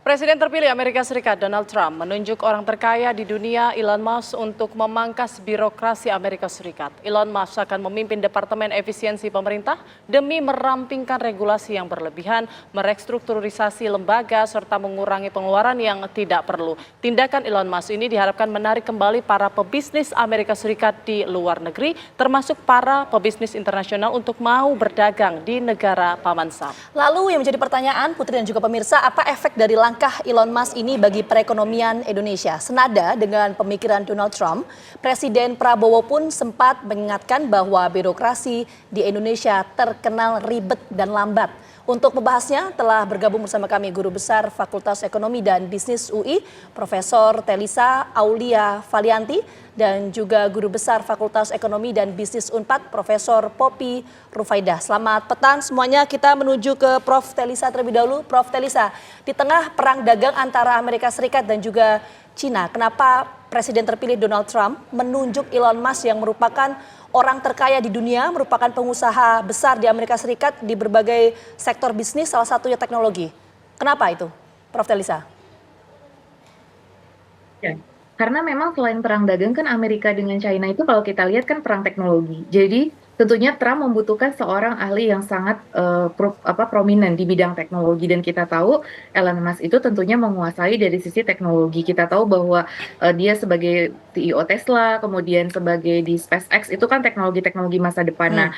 Presiden terpilih Amerika Serikat Donald Trump menunjuk orang terkaya di dunia Elon Musk untuk memangkas birokrasi Amerika Serikat. Elon Musk akan memimpin Departemen Efisiensi Pemerintah demi merampingkan regulasi yang berlebihan, merestrukturisasi lembaga, serta mengurangi pengeluaran yang tidak perlu. Tindakan Elon Musk ini diharapkan menarik kembali para pebisnis Amerika Serikat di luar negeri, termasuk para pebisnis internasional untuk mau berdagang di negara Paman Sam. Lalu yang menjadi pertanyaan Putri dan juga pemirsa, apa efek dari langkah Elon Musk ini bagi perekonomian Indonesia? Senada dengan pemikiran Donald Trump, Presiden Prabowo pun sempat mengingatkan bahwa birokrasi di Indonesia terkenal ribet dan lambat. Untuk membahasnya telah bergabung bersama kami Guru Besar Fakultas Ekonomi dan Bisnis UI, Profesor Telisa Aulia Valianti, dan juga Guru Besar Fakultas Ekonomi dan Bisnis Unpad, Profesor Poppy Rufaidah. Selamat petang semuanya, kita menuju ke Prof. Telisa terlebih dahulu. Prof. Telisa, di tengah perang dagang antara Amerika Serikat dan juga Cina, kenapa Presiden terpilih Donald Trump menunjuk Elon Musk yang merupakan orang terkaya di dunia, merupakan pengusaha besar di Amerika Serikat di berbagai sektor bisnis, salah satunya teknologi. Kenapa itu, Prof. Telisa? Ya, karena memang selain perang dagang kan Amerika dengan China itu kalau kita lihat kan perang teknologi. Jadi tentunya Trump membutuhkan seorang ahli yang sangat prominent di bidang teknologi, dan kita tahu Elon Musk itu tentunya menguasai dari sisi teknologi. Kita tahu bahwa dia sebagai CEO Tesla, kemudian sebagai di SpaceX itu kan teknologi-teknologi masa depan. Nah,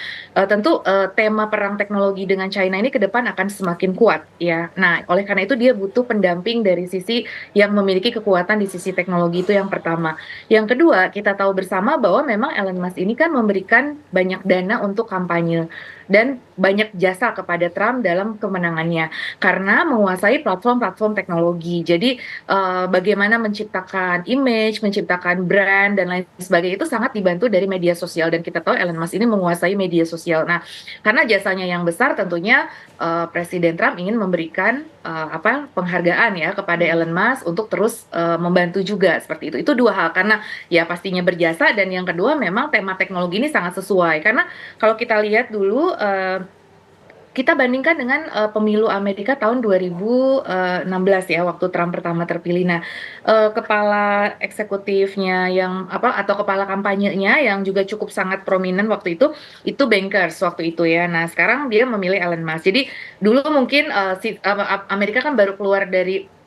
tentu tema perang teknologi dengan China ini ke depan akan semakin kuat ya. Nah, oleh karena itu dia butuh pendamping dari sisi yang memiliki kekuatan di sisi teknologi, itu yang pertama. Yang kedua, kita tahu bersama bahwa memang Elon Musk ini kan memberikan banyak dana untuk kampanye dan banyak jasa kepada Trump dalam kemenangannya karena menguasai platform-platform teknologi. Jadi bagaimana menciptakan image, menciptakan brand dan lain sebagainya itu sangat dibantu dari media sosial, dan kita tahu Elon Musk ini menguasai media sosial. Nah, karena jasanya yang besar tentunya Presiden Trump ingin memberikan penghargaan ya kepada Elon Musk untuk terus membantu juga seperti itu. Itu dua hal, karena ya pastinya berjasa, dan yang kedua memang tema teknologi ini sangat sesuai karena kalau kita lihat dulu kita bandingkan dengan pemilu Amerika tahun 2016 ya, waktu Trump pertama terpilih. Nah, kepala eksekutifnya atau kepala kampanyenya yang juga cukup sangat prominent waktu itu bankers waktu itu ya. Nah, sekarang dia memilih Elon Musk. Jadi dulu mungkin Amerika kan baru keluar dari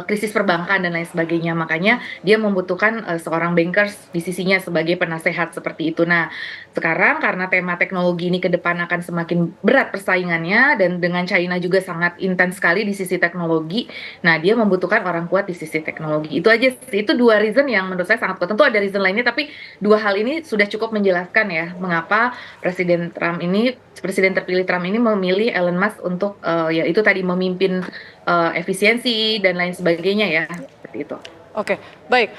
krisis perbankan dan lain sebagainya, makanya dia membutuhkan seorang bankers di sisinya sebagai penasehat seperti itu. Nah, sekarang karena tema teknologi ini ke depan akan semakin berat persaingannya, dan dengan China juga sangat intens sekali di sisi teknologi, nah dia membutuhkan orang kuat di sisi teknologi. Itu aja sih, itu dua reason yang menurut saya sangat kuat. Tentu ada reason lainnya, tapi dua hal ini sudah cukup menjelaskan ya mengapa Presiden terpilih Trump ini memilih Elon Musk untuk ya itu tadi memimpin efisiensi dan lain sebagainya ya, seperti itu. Oke, baik.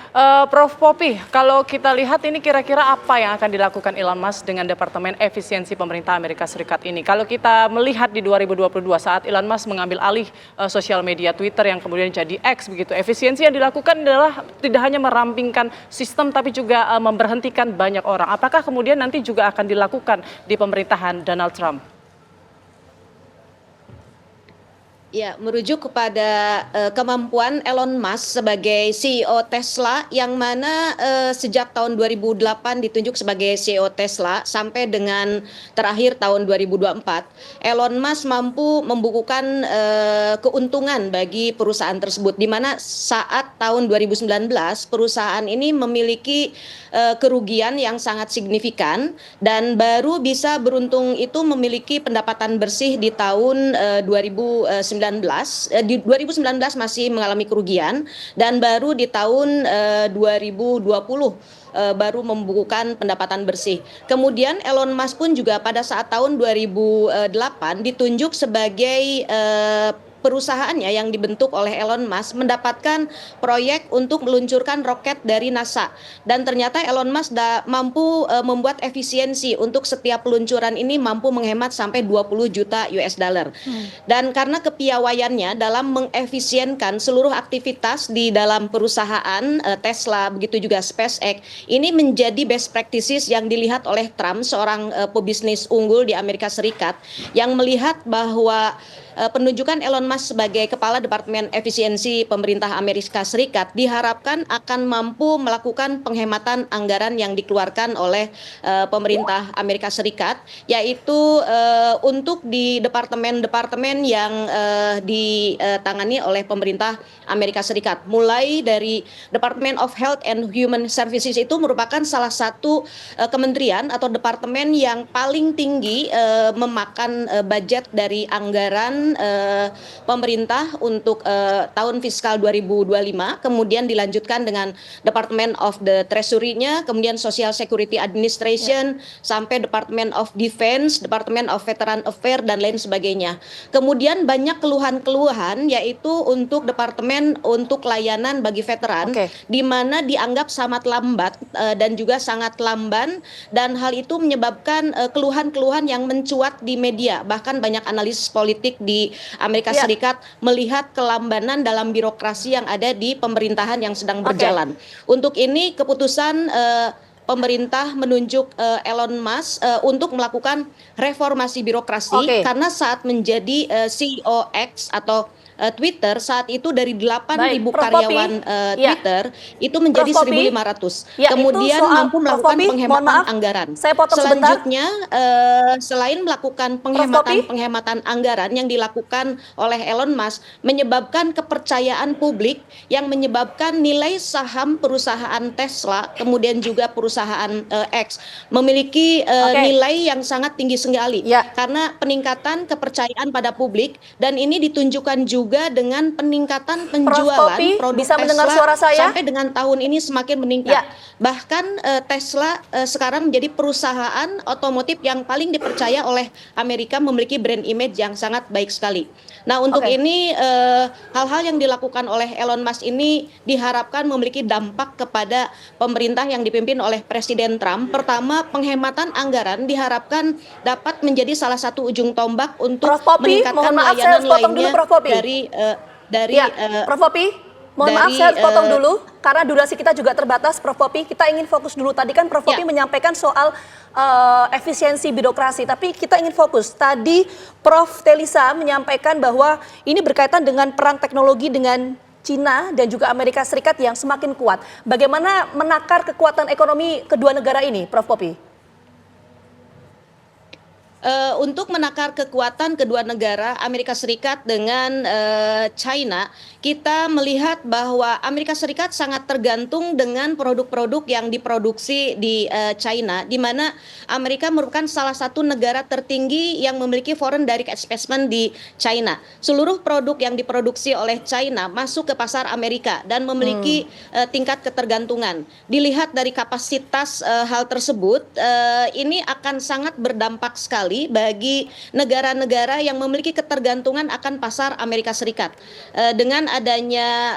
Prof. Poppy, kalau kita lihat ini kira-kira apa yang akan dilakukan Elon Musk dengan Departemen Efisiensi Pemerintah Amerika Serikat ini? Kalau kita melihat di 2022 saat Elon Musk mengambil alih sosial media Twitter yang kemudian jadi X begitu, efisiensi yang dilakukan adalah tidak hanya merampingkan sistem tapi juga memberhentikan banyak orang. Apakah kemudian nanti juga akan dilakukan di pemerintahan Donald Trump? Ya, merujuk kepada kemampuan Elon Musk sebagai CEO Tesla, yang mana sejak tahun 2008 ditunjuk sebagai CEO Tesla sampai dengan terakhir tahun 2024, Elon Musk mampu membukukan keuntungan bagi perusahaan tersebut, di mana saat tahun 2019 perusahaan ini memiliki kerugian yang sangat signifikan, dan baru bisa beruntung itu memiliki pendapatan bersih di tahun 2019. Di 2019 masih mengalami kerugian, dan baru di tahun 2020 baru membukukan pendapatan bersih. Kemudian Elon Musk pun juga pada saat tahun 2008 ditunjuk sebagai perusahaannya yang dibentuk oleh Elon Musk mendapatkan proyek untuk meluncurkan roket dari NASA, dan ternyata Elon Musk mampu membuat efisiensi untuk setiap peluncuran ini mampu menghemat sampai 20 juta US dollar. Dan karena kepiawaiannya dalam mengefisienkan seluruh aktivitas di dalam perusahaan Tesla, begitu juga SpaceX, ini menjadi best practices yang dilihat oleh Trump, seorang pebisnis unggul di Amerika Serikat, yang melihat bahwa penunjukan Elon Musk sebagai Kepala Departemen Efisiensi Pemerintah Amerika Serikat diharapkan akan mampu melakukan penghematan anggaran yang dikeluarkan oleh pemerintah Amerika Serikat, yaitu untuk di departemen-departemen yang ditangani oleh pemerintah Amerika Serikat. Mulai dari Department of Health and Human Services itu merupakan salah satu kementerian atau departemen yang paling tinggi memakan budget dari anggaran pemerintah untuk tahun fiskal 2025, kemudian dilanjutkan dengan Department of the Treasury-nya, kemudian Social Security Administration, sampai Department of Defense, Department of Veteran Affairs, dan lain sebagainya. Kemudian banyak keluhan-keluhan yaitu untuk Departemen untuk layanan bagi veteran, di mana dianggap sangat lambat dan juga sangat lamban, dan hal itu menyebabkan keluhan-keluhan yang mencuat di media. Bahkan banyak analisis politik di Amerika Serikat melihat kelambanan dalam birokrasi yang ada di pemerintahan yang sedang berjalan. Untuk ini keputusan pemerintah menunjuk Elon Musk untuk melakukan reformasi birokrasi, karena saat menjadi CEO X atau Twitter saat itu dari 8.000 karyawan Twitter itu menjadi 1.500. Kemudian mampu melakukan penghematan anggaran. Selanjutnya selain melakukan penghematan anggaran yang dilakukan oleh Elon Musk, menyebabkan kepercayaan publik yang menyebabkan nilai saham perusahaan Tesla kemudian juga perusahaan X memiliki nilai yang sangat tinggi sekali karena peningkatan kepercayaan pada publik, dan ini ditunjukkan juga dengan peningkatan penjualan produk Tesla sampai dengan tahun ini semakin meningkat. Bahkan Tesla sekarang menjadi perusahaan otomotif yang paling dipercaya oleh Amerika, memiliki brand image yang sangat baik sekali. Nah, untuk ini hal-hal yang dilakukan oleh Elon Musk ini diharapkan memiliki dampak kepada pemerintah yang dipimpin oleh Presiden Trump. Pertama, penghematan anggaran diharapkan dapat menjadi salah satu ujung tombak untuk meningkatkan layanan lainnya dari Prof. Popi, mohon maaf saya harus potong dulu karena durasi kita juga terbatas. Prof. Popi, kita ingin fokus dulu. Tadi kan Prof. Popi menyampaikan soal efisiensi birokrasi, tapi kita ingin fokus. Tadi Prof. Telisa menyampaikan bahwa ini berkaitan dengan perang teknologi dengan Cina dan juga Amerika Serikat yang semakin kuat. Bagaimana menakar kekuatan ekonomi kedua negara ini, Prof. Popi? Untuk menakar kekuatan kedua negara Amerika Serikat dengan China, kita melihat bahwa Amerika Serikat sangat tergantung dengan produk-produk yang diproduksi di China, di mana Amerika merupakan salah satu negara tertinggi yang memiliki foreign direct investment di China. Seluruh produk yang diproduksi oleh China masuk ke pasar Amerika dan memiliki tingkat ketergantungan. Dilihat dari kapasitas hal tersebut, ini akan sangat berdampak sekali bagi negara-negara yang memiliki ketergantungan akan pasar Amerika Serikat. Dengan adanya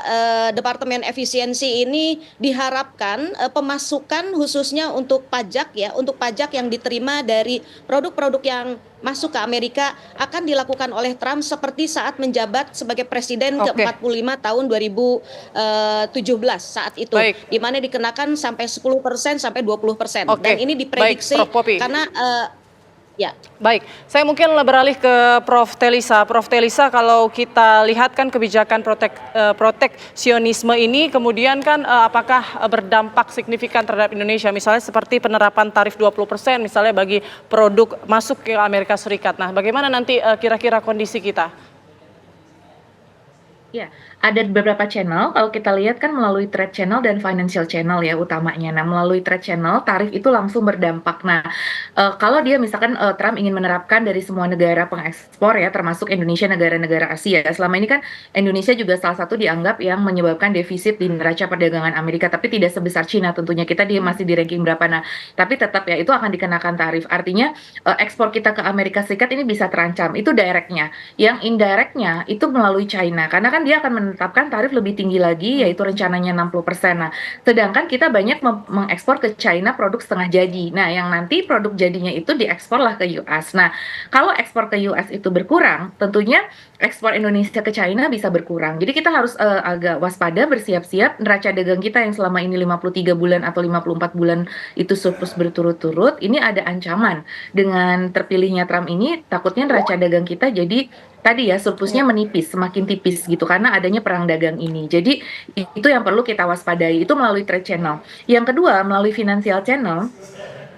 Departemen Efisiensi ini diharapkan pemasukan khususnya untuk pajak untuk pajak yang diterima dari produk-produk yang masuk ke Amerika akan dilakukan oleh Trump seperti saat menjabat sebagai presiden ke-45 tahun 2017 saat itu, di mana dikenakan sampai 10% sampai 20%. Dan ini diprediksi karena Baik, saya mungkin beralih ke Prof. Telisa. Prof. Telisa, kalau kita lihat kan kebijakan proteksionisme ini kemudian kan apakah berdampak signifikan terhadap Indonesia, misalnya seperti penerapan tarif 20% misalnya bagi produk masuk ke Amerika Serikat. Nah, bagaimana nanti kira-kira kondisi kita? Ya, ada beberapa channel, kalau kita lihat kan melalui trade channel dan financial channel ya utamanya. Nah, melalui trade channel, tarif itu langsung berdampak. Nah, kalau dia misalkan Trump ingin menerapkan dari semua negara pengekspor ya, termasuk Indonesia, negara-negara Asia. Selama ini kan Indonesia juga salah satu dianggap yang menyebabkan defisit di neraca perdagangan Amerika, tapi tidak sebesar Cina tentunya. Kita masih di ranking berapa. Nah, tapi tetap ya itu akan dikenakan tarif. Artinya ekspor kita ke Amerika Serikat ini bisa terancam. Itu directnya. Yang indirectnya itu melalui China. Karena kan dia akan menetapkan tarif lebih tinggi lagi, yaitu rencananya 60%. Nah, sedangkan kita banyak mengekspor ke China produk setengah jadi. Nah, yang nanti produk jadinya itu dieksporlah ke US. Nah, kalau ekspor ke US itu berkurang, tentunya ekspor Indonesia ke China bisa berkurang. Jadi kita harus agak waspada, bersiap-siap. Neraca dagang kita yang selama ini 53 bulan atau 54 bulan itu surplus berturut-turut, ini ada ancaman. Dengan terpilihnya Trump ini, takutnya neraca dagang kita jadi tadi ya surplusnya menipis, semakin tipis gitu karena adanya perang dagang ini. Jadi itu yang perlu kita waspadai, itu melalui trade channel. Yang kedua, melalui financial channel,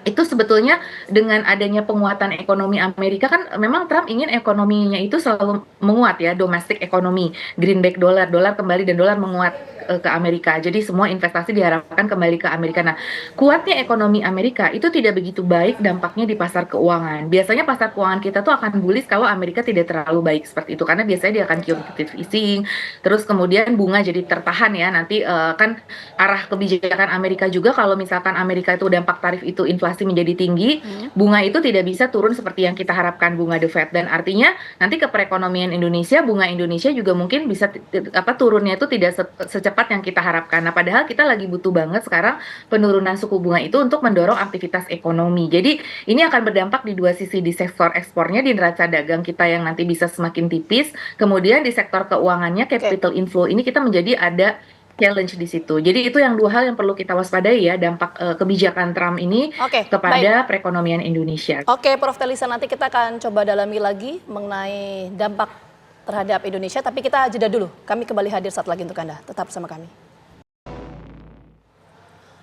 itu sebetulnya dengan adanya penguatan ekonomi Amerika kan memang Trump ingin ekonominya itu selalu menguat ya, domestic ekonomi, greenback dolar, dolar kembali dan dolar menguat ke Amerika. Jadi semua investasi diharapkan kembali ke Amerika. Nah, kuatnya ekonomi Amerika itu tidak begitu baik dampaknya di pasar keuangan. Biasanya pasar keuangan kita tuh akan bullish kalau Amerika tidak terlalu baik seperti itu karena biasanya dia akan quantitative easing, terus kemudian bunga jadi tertahan ya. Nanti kan arah kebijakan Amerika juga kalau misalkan Amerika itu dampak tarif itu inflasi menjadi tinggi, bunga itu tidak bisa turun seperti yang kita harapkan bunga The Fed dan artinya nanti ke perekonomian Indonesia, bunga Indonesia juga mungkin bisa turunnya itu tidak secepat yang kita harapkan. Nah, padahal kita lagi butuh banget sekarang penurunan suku bunga itu untuk mendorong aktivitas ekonomi. Jadi ini akan berdampak di dua sisi, di sektor ekspornya, di neraca dagang kita yang nanti bisa semakin tipis, kemudian di sektor keuangannya, capital inflow ini kita menjadi ada challenge di situ. Jadi itu yang dua hal yang perlu kita waspadai ya, dampak kebijakan Trump ini kepada perekonomian Indonesia. Oke, Prof. Telisa, nanti kita akan coba dalami lagi mengenai dampak terhadap Indonesia, tapi kita jeda dulu. Kami kembali hadir saat lagi untuk Anda. Tetap bersama kami.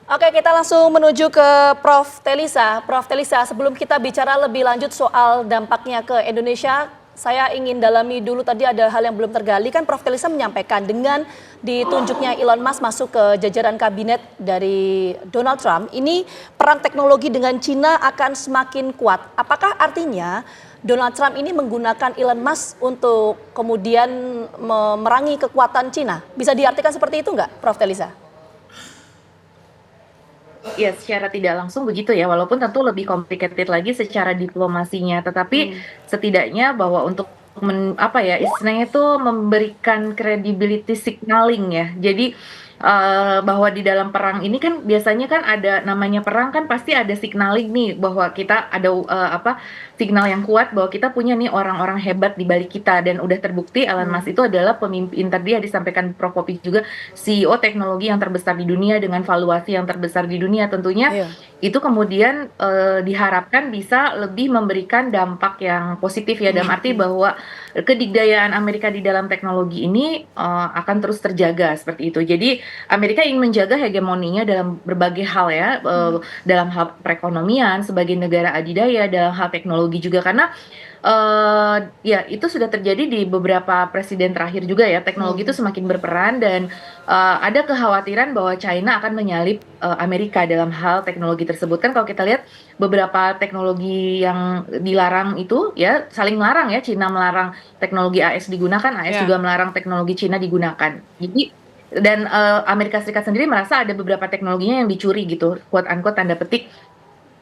Oke, kita langsung menuju ke Prof. Telisa. Prof. Telisa, sebelum kita bicara lebih lanjut soal dampaknya ke Indonesia, saya ingin dalami dulu, tadi ada hal yang belum tergali. Kan Prof. Telisa menyampaikan dengan ditunjuknya Elon Musk masuk ke jajaran kabinet dari Donald Trump, ini perang teknologi dengan Cina akan semakin kuat. Apakah artinya Donald Trump ini menggunakan Elon Musk untuk kemudian memerangi kekuatan Cina? Bisa diartikan seperti itu nggak, Prof. Telisa? Ya, secara tidak langsung begitu ya, walaupun tentu lebih complicated lagi secara diplomasinya, tetapi setidaknya bahwa untuk istilahnya itu memberikan credibility signaling ya. Jadi bahwa di dalam perang ini kan biasanya kan ada namanya perang kan pasti ada signaling nih bahwa kita ada signal yang kuat bahwa kita punya nih orang-orang hebat di balik kita dan udah terbukti Elon Musk itu adalah pemimpin, tadi disampaikan Prof. Popi juga, CEO teknologi yang terbesar di dunia dengan valuasi yang terbesar di dunia tentunya. Itu kemudian diharapkan bisa lebih memberikan dampak yang positif ya, dalam arti bahwa kedikdayaan Amerika di dalam teknologi ini akan terus terjaga seperti itu. Jadi Amerika ingin menjaga hegemoninya dalam berbagai hal ya, dalam hal perekonomian sebagai negara adidaya, dalam hal teknologi juga karena ya itu sudah terjadi di beberapa presiden terakhir juga ya, teknologi itu semakin berperan dan ada kekhawatiran bahwa China akan menyalip Amerika dalam hal teknologi tersebut. Kan kalau kita lihat beberapa teknologi yang dilarang itu ya saling melarang ya, China melarang teknologi AS digunakan, AS juga melarang teknologi China digunakan. Jadi dan Amerika Serikat sendiri merasa ada beberapa teknologinya yang dicuri gitu, quote unquote tanda petik,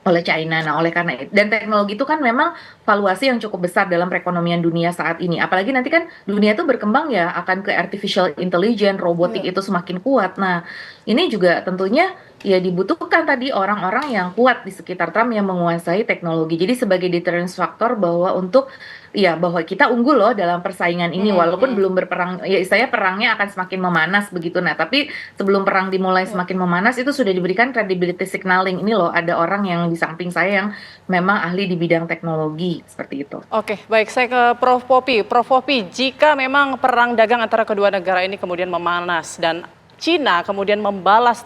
oleh China. Nah, oleh karena itu, dan teknologi itu kan memang valuasi yang cukup besar dalam perekonomian dunia saat ini. Apalagi nanti kan dunia itu berkembang ya, akan ke artificial intelligence, robotik itu semakin kuat. Nah, ini juga tentunya ya dibutuhkan tadi orang-orang yang kuat di sekitar Trump yang menguasai teknologi. Jadi sebagai deterrence factor bahwa untuk ya bahwa kita unggul loh dalam persaingan ini walaupun belum berperang, ya istilahnya perangnya akan semakin memanas begitu. Nah, tapi sebelum perang dimulai semakin memanas itu sudah diberikan credibility signaling, ini loh ada orang yang di samping saya yang memang ahli di bidang teknologi seperti itu. Oke, baik, saya ke Prof. Popi. Prof. Popi, jika memang perang dagang antara kedua negara ini kemudian memanas dan Cina kemudian membalas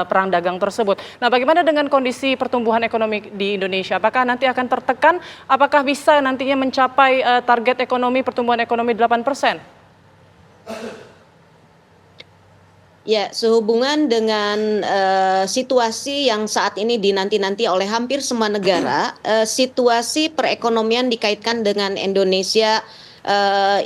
perang dagang tersebut. Nah, bagaimana dengan kondisi pertumbuhan ekonomi di Indonesia? Apakah nanti akan tertekan? Apakah bisa nantinya mencapai target ekonomi pertumbuhan ekonomi 8%? Ya, sehubungan dengan situasi yang saat ini dinanti-nanti oleh hampir semua negara, situasi perekonomian dikaitkan dengan Indonesia.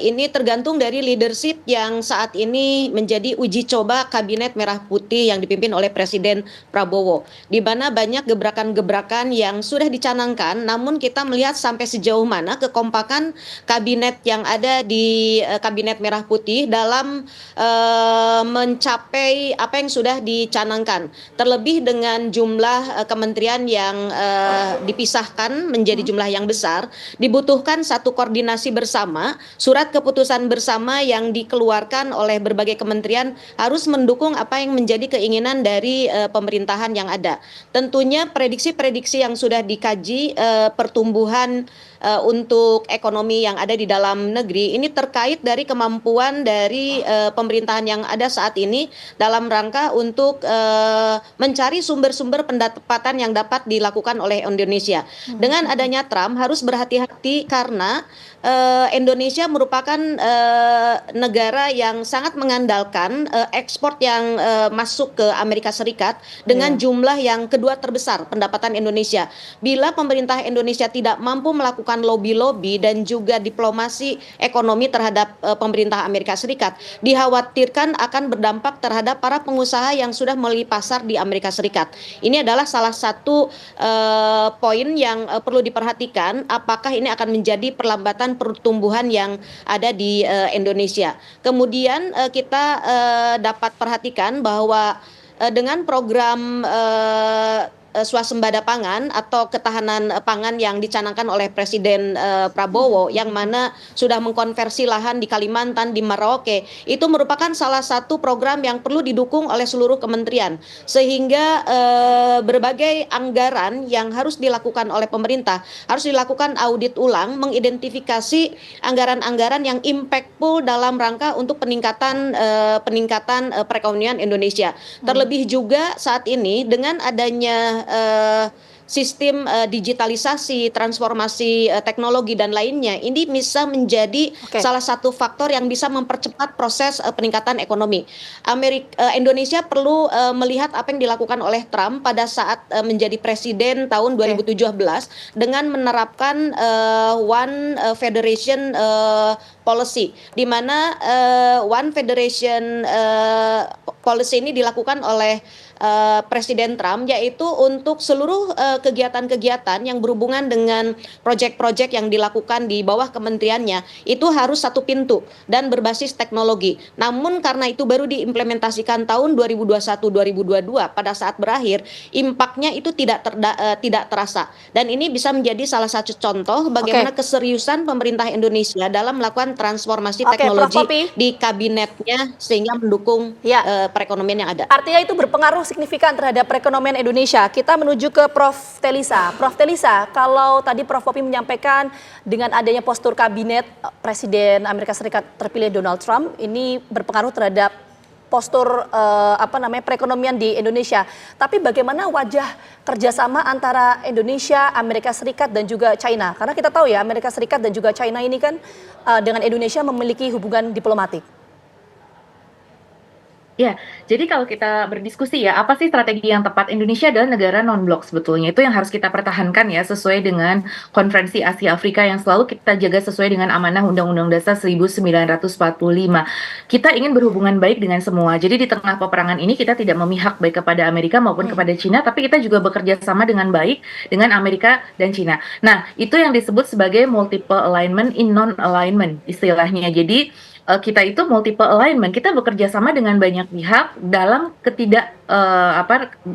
Ini tergantung dari leadership yang saat ini menjadi uji coba Kabinet Merah Putih yang dipimpin oleh Presiden Prabowo, di mana banyak gebrakan-gebrakan yang sudah dicanangkan, namun kita melihat sampai sejauh mana kekompakan kabinet yang ada di Kabinet Merah Putih dalam mencapai apa yang sudah dicanangkan, terlebih dengan jumlah kementerian yang dipisahkan menjadi jumlah yang besar, dibutuhkan satu koordinasi bersama. Surat keputusan bersama yang dikeluarkan oleh berbagai kementerian harus mendukung apa yang menjadi keinginan dari pemerintahan yang ada. Tentunya prediksi-prediksi yang sudah dikaji pertumbuhan untuk ekonomi yang ada di dalam negeri ini terkait dari kemampuan dari pemerintahan yang ada saat ini dalam rangka untuk mencari sumber-sumber pendapatan yang dapat dilakukan oleh Indonesia. Dengan adanya Trump harus berhati-hati karena Indonesia merupakan negara yang sangat mengandalkan ekspor yang masuk ke Amerika Serikat dengan jumlah yang kedua terbesar pendapatan Indonesia. Bila pemerintah Indonesia tidak mampu melakukan lobby-lobby dan juga diplomasi ekonomi terhadap pemerintah Amerika Serikat, dikhawatirkan akan berdampak terhadap para pengusaha yang sudah memiliki pasar di Amerika Serikat. Ini adalah salah satu poin yang perlu diperhatikan, apakah ini akan menjadi perlambatan pertumbuhan yang ada di Indonesia. Kemudian kita dapat perhatikan bahwa dengan program swasembada pangan atau ketahanan pangan yang dicanangkan oleh Presiden Prabowo, yang mana sudah mengkonversi lahan di Kalimantan, di Merauke, itu merupakan salah satu program yang perlu didukung oleh seluruh kementerian, sehingga berbagai anggaran yang harus dilakukan oleh pemerintah harus dilakukan audit ulang, mengidentifikasi anggaran-anggaran yang impactful dalam rangka untuk peningkatan perekonomian Indonesia. Terlebih juga saat ini dengan adanya sistem digitalisasi, transformasi teknologi dan lainnya, ini bisa menjadi salah satu faktor yang bisa mempercepat proses peningkatan ekonomi. Indonesia perlu melihat apa yang dilakukan oleh Trump pada saat menjadi presiden tahun 2017 dengan menerapkan One Federation Policy, di mana One Federation Policy ini dilakukan oleh Presiden Trump, yaitu untuk seluruh kegiatan-kegiatan yang berhubungan dengan proyek-proyek yang dilakukan di bawah kementeriannya itu harus satu pintu dan berbasis teknologi. Namun karena itu baru diimplementasikan tahun 2021-2022, pada saat berakhir impaknya itu tidak terasa, dan ini bisa menjadi salah satu contoh bagaimana keseriusan pemerintah Indonesia dalam melakukan transformasi teknologi di kabinetnya sehingga mendukung perekonomian yang ada. Artinya itu berpengaruh signifikan terhadap perekonomian Indonesia. Kita menuju ke Prof. Telisa. Prof. Telisa, kalau tadi Prof. Popi menyampaikan dengan adanya postur kabinet Presiden Amerika Serikat terpilih Donald Trump, ini berpengaruh terhadap postur perekonomian di Indonesia. Tapi bagaimana wajah kerjasama antara Indonesia, Amerika Serikat dan juga China? Karena kita tahu ya, Amerika Serikat dan juga China ini kan dengan Indonesia memiliki hubungan diplomatik. Ya, jadi kalau kita berdiskusi ya, apa sih strategi yang tepat? Indonesia adalah negara non-blok sebetulnya. Itu yang harus kita pertahankan ya, sesuai dengan Konferensi Asia Afrika yang selalu kita jaga sesuai dengan amanah Undang-Undang Dasar 1945. Kita ingin berhubungan baik dengan semua. Jadi di tengah peperangan ini kita tidak memihak baik kepada Amerika maupun kepada Cina, tapi kita juga bekerja sama dengan baik dengan Amerika dan Cina. Nah, itu yang disebut sebagai multiple alignment in non-alignment istilahnya. Jadi kita itu multiple alignment, kita bekerja sama dengan banyak pihak dalam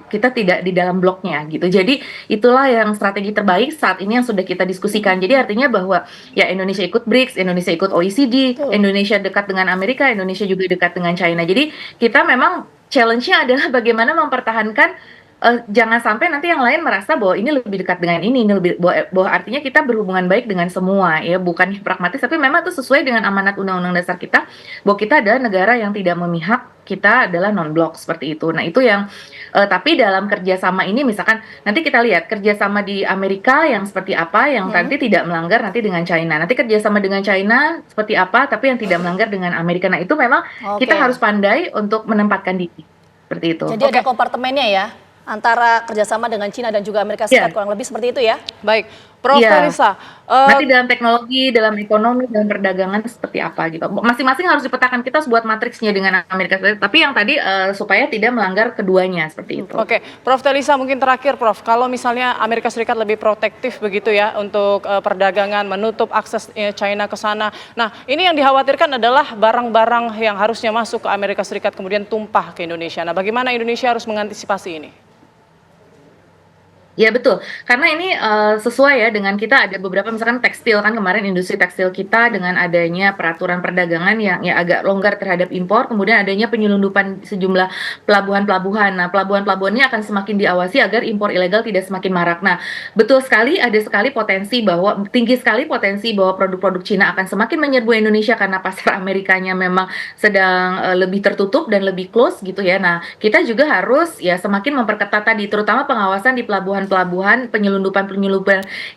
kita tidak di dalam bloknya gitu. Jadi itulah yang strategi terbaik saat ini yang sudah kita diskusikan. Jadi artinya bahwa ya Indonesia ikut BRICS, Indonesia ikut OECD, Indonesia dekat dengan Amerika, Indonesia juga dekat dengan China. Jadi kita memang challenge-nya adalah bagaimana mempertahankan jangan sampai nanti yang lain merasa bahwa ini lebih dekat dengan ini lebih bahwa artinya kita berhubungan baik dengan semua ya, bukan pragmatis, tapi memang itu sesuai dengan amanat Undang-Undang Dasar kita bahwa kita adalah negara yang tidak memihak, kita adalah non-blok seperti itu. Nah itu yang tapi dalam kerjasama ini misalkan nanti kita lihat kerjasama di Amerika yang seperti apa yang nanti tidak melanggar nanti dengan China, nanti kerjasama dengan China seperti apa tapi yang tidak melanggar dengan Amerika. Nah itu memang kita harus pandai untuk menempatkan diri seperti itu. Jadi ada kompartemennya ya, antara kerjasama dengan Cina dan juga Amerika Serikat, kurang lebih seperti itu ya. Baik, Prof. Telisa. Nanti dalam teknologi, dalam ekonomi, dalam perdagangan seperti apa gitu. Masing-masing harus dipetakan, kita harus buat matriksnya dengan Amerika Serikat. Tapi yang tadi supaya tidak melanggar keduanya seperti itu. Oke, Prof. Telisa mungkin terakhir, Prof. Kalau misalnya Amerika Serikat lebih protektif begitu ya untuk perdagangan, menutup akses China ke sana. Nah, ini yang dikhawatirkan adalah barang-barang yang harusnya masuk ke Amerika Serikat kemudian tumpah ke Indonesia. Nah, bagaimana Indonesia harus mengantisipasi ini? Ya betul, karena ini sesuai ya dengan kita ada beberapa misalkan tekstil kan kemarin industri tekstil kita dengan adanya peraturan perdagangan yang ya agak longgar terhadap impor, kemudian adanya penyelundupan sejumlah pelabuhan-pelabuhan. Nah, pelabuhan-pelabuhan ini akan semakin diawasi agar impor ilegal tidak semakin marak. Nah, betul sekali ada sekali potensi bahwa tinggi sekali potensi bahwa produk-produk Cina akan semakin menyerbu Indonesia karena pasar Amerikanya memang sedang lebih tertutup dan lebih close gitu ya. Nah, kita juga harus ya semakin memperketat tadi terutama pengawasan di pelabuhan penyelundupan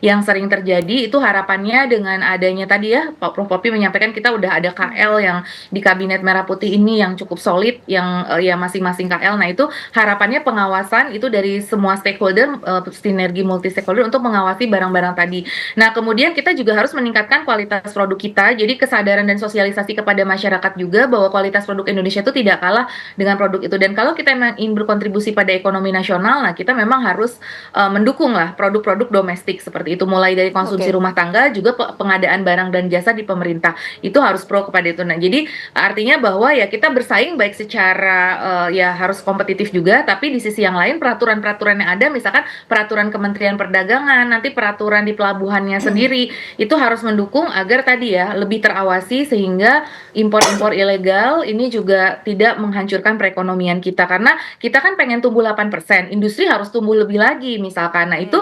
yang sering terjadi itu harapannya dengan adanya tadi ya Pak Prof Popi menyampaikan kita udah ada KL yang di Kabinet Merah Putih ini yang cukup solid yang ya masing-masing KL. Nah, itu harapannya pengawasan itu dari semua stakeholder sinergi multi stakeholder untuk mengawasi barang-barang tadi. Nah, kemudian kita juga harus meningkatkan kualitas produk kita. Jadi kesadaran dan sosialisasi kepada masyarakat juga bahwa kualitas produk Indonesia itu tidak kalah dengan produk itu. Dan kalau kita memang ingin berkontribusi pada ekonomi nasional, nah kita memang harus mendukung lah produk-produk domestik seperti itu mulai dari konsumsi rumah tangga juga pengadaan barang dan jasa di pemerintah itu harus pro kepada itu. Nah, jadi artinya bahwa ya kita bersaing baik secara ya harus kompetitif juga, tapi di sisi yang lain peraturan-peraturan yang ada misalkan peraturan Kementerian Perdagangan, nanti peraturan di pelabuhannya sendiri itu harus mendukung agar tadi ya lebih terawasi sehingga impor-impor ilegal ini juga tidak menghancurkan perekonomian kita karena kita kan pengen tumbuh 8%, industri harus tumbuh lebih lagi misalkan. Nah, itu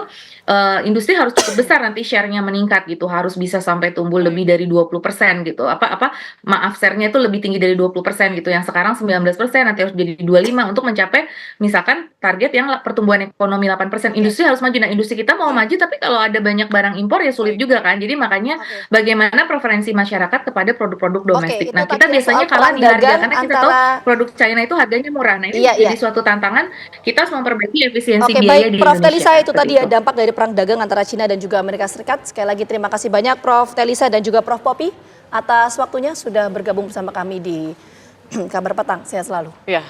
industri harus cukup besar nanti share-nya meningkat gitu, harus bisa sampai tumbuh lebih dari 20% gitu. Maaf share-nya itu lebih tinggi dari 20% gitu. Yang sekarang 19% nanti harus jadi 25 untuk mencapai misalkan target yang pertumbuhan ekonomi 8%. Industri harus maju. Nah, industri kita mau maju tapi kalau ada banyak barang impor ya sulit juga kan. Jadi makanya bagaimana preferensi masyarakat kepada produk-produk domestik. itu Nah, kita tadi ya biasanya soal kalah di perang harga dagang karena kita tahu antara produk China itu harganya murah. Nah, ini jadi suatu tantangan kita harus memperbaiki efisiensi Oke, biaya baik di Prof. Indonesia. Telisa itu seperti tadi ya dampak dari perang dagang antara Cina dan juga Amerika Serikat. Sekali lagi terima kasih banyak Prof. Telisa dan juga Prof. Popi atas waktunya sudah bergabung bersama kami di Kabar Petang. Sehat selalu. Ya.